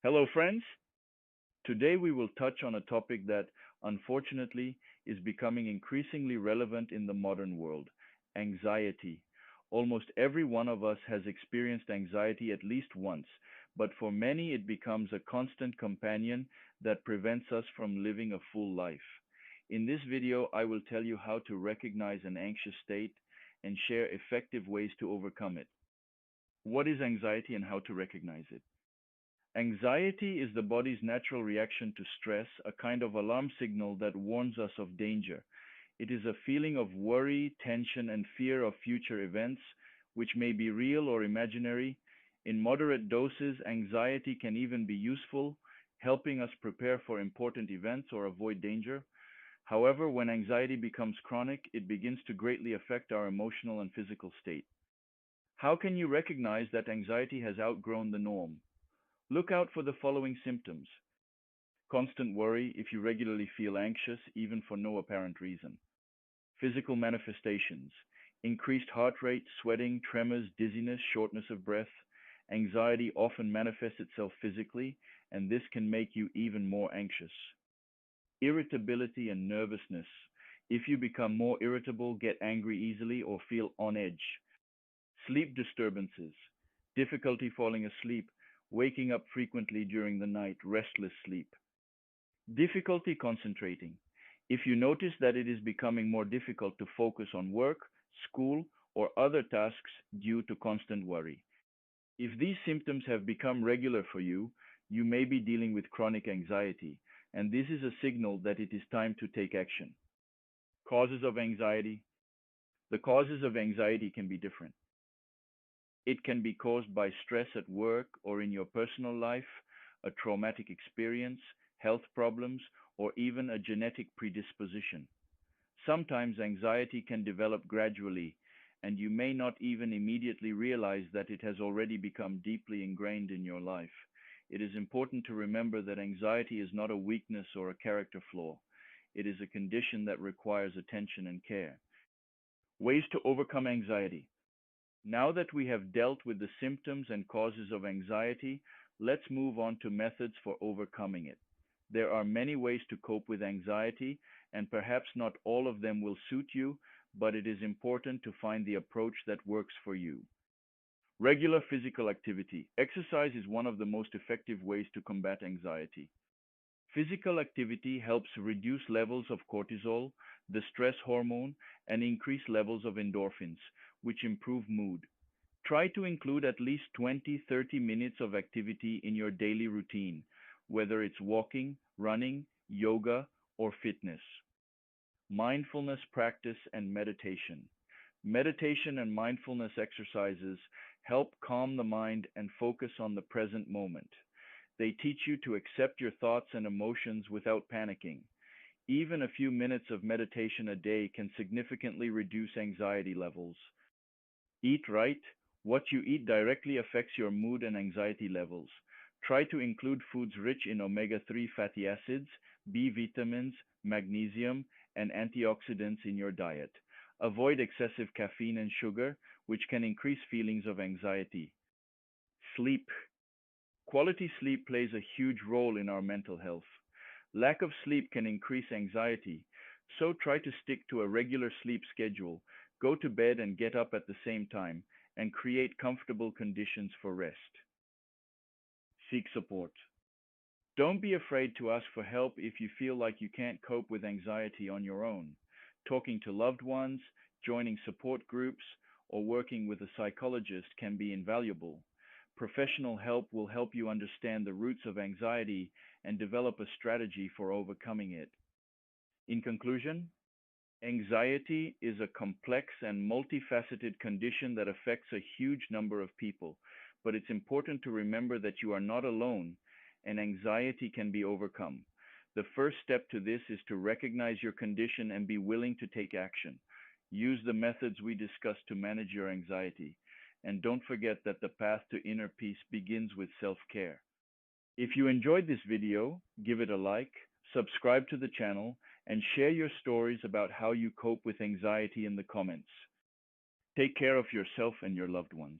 Hello, friends. Today we will touch on a topic that, unfortunately, is becoming increasingly relevant in the modern world: anxiety. Almost every one of us has experienced anxiety at least once, but for many it becomes a constant companion that prevents us from living a full life. In this video, I will tell you how to recognize an anxious state and share effective ways to overcome it. What is anxiety and how to recognize it? Anxiety is the body's natural reaction to stress, a kind of alarm signal that warns us of danger. It is a feeling of worry, tension, and fear of future events, which may be real or imaginary. In moderate doses, anxiety can even be useful, helping us prepare for important events or avoid danger. However, when anxiety becomes chronic, it begins to greatly affect our emotional and physical state. How can you recognize that anxiety has outgrown the norm? Look out for the following symptoms: constant worry if you regularly feel anxious, even for no apparent reason. Physical manifestations: increased heart rate, sweating, tremors, dizziness, shortness of breath. Anxiety often manifests itself physically, and this can make you even more anxious. Irritability and nervousness: if you become more irritable, get angry easily, or feel on edge. Sleep disturbances: difficulty falling asleep, waking up frequently during the night, restless sleep. Difficulty concentrating: if you notice that it is becoming more difficult to focus on work, school, or other tasks due to constant worry. If these symptoms have become regular for you, you may be dealing with chronic anxiety, and this is a signal that it is time to take action. Causes of anxiety: the causes of anxiety can be different. It can be caused by stress at work or in your personal life, a traumatic experience, health problems, or even a genetic predisposition. Sometimes anxiety can develop gradually, and you may not even immediately realize that it has already become deeply ingrained in your life. It is important to remember that anxiety is not a weakness or a character flaw. It is a condition that requires attention and care. Ways to overcome anxiety. Now that we have dealt with the symptoms and causes of anxiety, let's move on to methods for overcoming it. There are many ways to cope with anxiety, and perhaps not all of them will suit you, but it is important to find the approach that works for you. Regular physical activity. Exercise is one of the most effective ways to combat anxiety. Physical activity helps reduce levels of cortisol, the stress hormone, and increase levels of endorphins, which improve mood. Try to include at least 20-30 minutes of activity in your daily routine, whether it's walking, running, yoga, or fitness. Mindfulness practice and meditation. Meditation and mindfulness exercises help calm the mind and focus on the present moment. They teach you to accept your thoughts and emotions without panicking. Even a few minutes of meditation a day can significantly reduce anxiety levels. Eat right. What you eat directly affects your mood and anxiety levels. Try to include foods rich in omega-3 fatty acids, B vitamins, magnesium, and antioxidants in your diet. Avoid excessive caffeine and sugar, which can increase feelings of anxiety. Sleep. Quality sleep plays a huge role in our mental health. Lack of sleep can increase anxiety, so try to stick to a regular sleep schedule, go to bed and get up at the same time, and create comfortable conditions for rest. Seek support. Don't be afraid to ask for help if you feel like you can't cope with anxiety on your own. Talking to loved ones, joining support groups, or working with a psychologist can be invaluable. Professional help will help you understand the roots of anxiety and develop a strategy for overcoming it. In conclusion, anxiety is a complex and multifaceted condition that affects a huge number of people, but it's important to remember that you are not alone and anxiety can be overcome. The first step to this is to recognize your condition and be willing to take action. Use the methods we discussed to manage your anxiety. And don't forget that the path to inner peace begins with self-care. If you enjoyed this video, give it a like, subscribe to the channel, and share your stories about how you cope with anxiety in the comments. Take care of yourself and your loved ones.